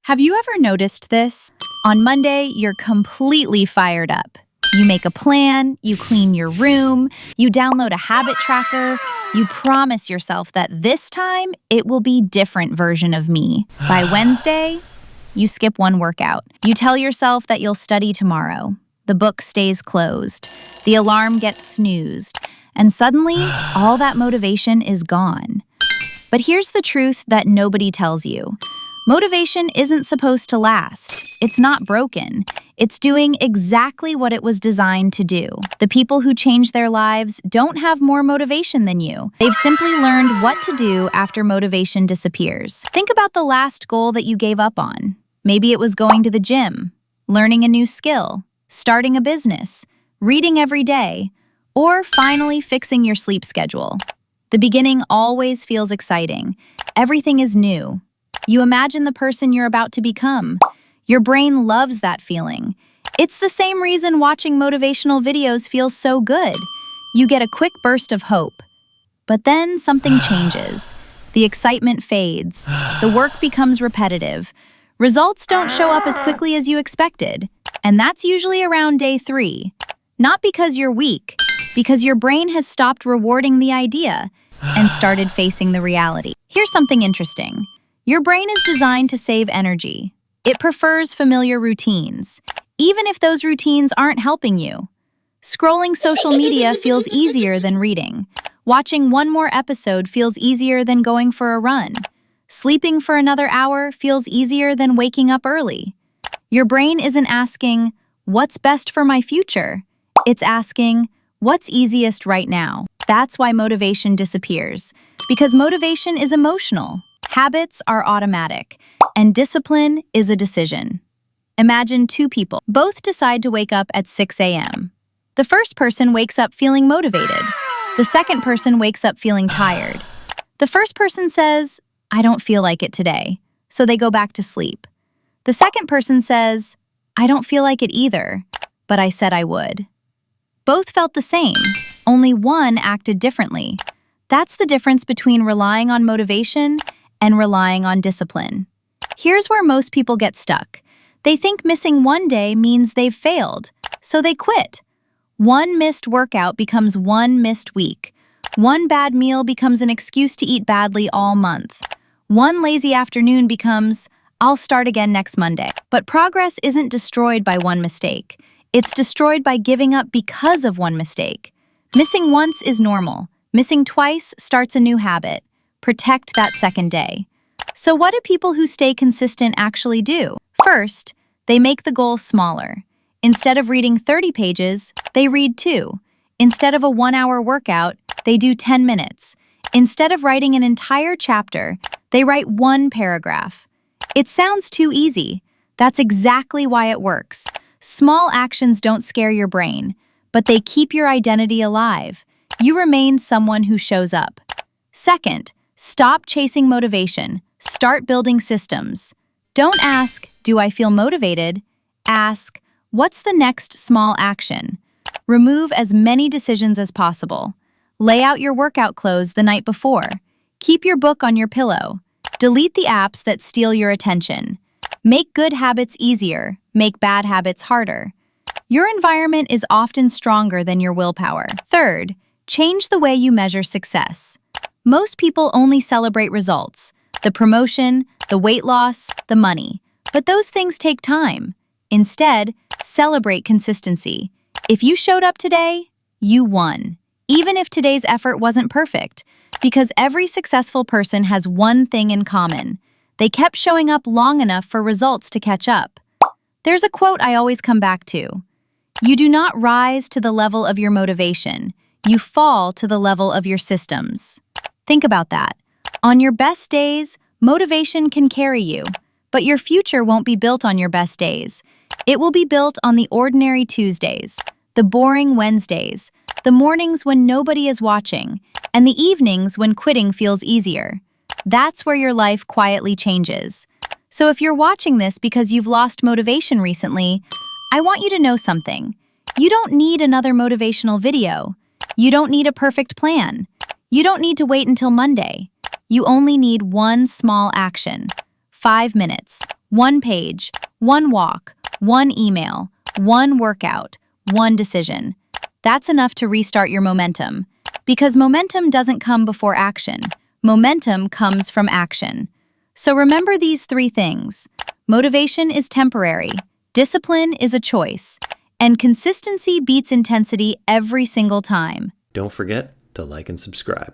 Have you ever noticed this? On Monday, you're completely fired up. You make a plan, you clean your room, you download a habit tracker, you promise yourself that this time it will be different version of me. By Wednesday, you skip one workout. You tell yourself that you'll study tomorrow. The book stays closed. The alarm gets snoozed. And suddenly, all that motivation is gone. But here's the truth that nobody tells you. Motivation isn't supposed to last. It's not broken. It's doing exactly what it was designed to do. The people who change their lives don't have more motivation than you. They've simply learned what to do after motivation disappears. Think about the last goal that you gave up on. Maybe it was going to the gym, learning a new skill, starting a business, reading every day, or finally fixing your sleep schedule. The beginning always feels exciting. Everything is new. You imagine the person you're about to become. Your brain loves that feeling. It's the same reason watching motivational videos feels so good. You get a quick burst of hope. But then something changes. The excitement fades. The work becomes repetitive. Results don't show up as quickly as you expected. And that's usually around day 3. Not because you're weak, because your brain has stopped rewarding the idea and started facing the reality. Here's something interesting. Your brain is designed to save energy. It prefers familiar routines, even if those routines aren't helping you. Scrolling social media feels easier than reading. Watching one more episode feels easier than going for a run. Sleeping for another hour feels easier than waking up early. Your brain isn't asking, "What's best for my future?" It's asking, "What's easiest right now?" That's why motivation disappears, because motivation is emotional. Habits are automatic, and discipline is a decision. Imagine 2 people. Both decide to wake up at 6 a.m. The first person wakes up feeling motivated. The second person wakes up feeling tired. The first person says, "I don't feel like it today," so they go back to sleep. The second person says, "I don't feel like it either, but I said I would." Both felt the same, only one acted differently. That's the difference between relying on motivation and relying on discipline. Here's where most people get stuck. They think missing one day means they've failed, so they quit. One missed workout becomes one missed week. One bad meal becomes an excuse to eat badly all month. One lazy afternoon becomes, "I'll start again next Monday." But progress isn't destroyed by one mistake. It's destroyed by giving up because of one mistake. Missing once is normal. Missing twice starts a new habit. Protect that second day. So what do people who stay consistent actually do? First, they make the goal smaller. Instead of reading 30 pages, they read 2. Instead of a 1-hour workout, they do 10 minutes. Instead of writing an entire chapter, they write 1 paragraph. It sounds too easy. That's exactly why it works. Small actions don't scare your brain, but they keep your identity alive. You remain someone who shows up. Second, stop chasing motivation. Start building systems. Don't ask, "Do I feel motivated?" Ask, "What's the next small action?" Remove as many decisions as possible. Lay out your workout clothes the night before. Keep your book on your pillow. Delete the apps that steal your attention. Make good habits easier. Make bad habits harder. Your environment is often stronger than your willpower. Third, change the way you measure success. Most people only celebrate results, the promotion, the weight loss, the money. But those things take time. Instead, celebrate consistency. If you showed up today, you won. Even if today's effort wasn't perfect, because every successful person has one thing in common. They kept showing up long enough for results to catch up. There's a quote I always come back to. You do not rise to the level of your motivation. You fall to the level of your systems. Think about that. On your best days, motivation can carry you, but your future won't be built on your best days. It will be built on the ordinary Tuesdays, the boring Wednesdays, the mornings when nobody is watching, and the evenings when quitting feels easier. That's where your life quietly changes. So if you're watching this because you've lost motivation recently, I want you to know something. You don't need another motivational video. You don't need a perfect plan. You don't need to wait until Monday. You only need one small action. 5 minutes, One page, one walk, one email, one workout, one decision. That's enough to restart your momentum. Because momentum doesn't come before action. Momentum comes from action. So remember these three things. Motivation is temporary, discipline is a choice, and consistency beats intensity every single time. Don't forget to like and subscribe.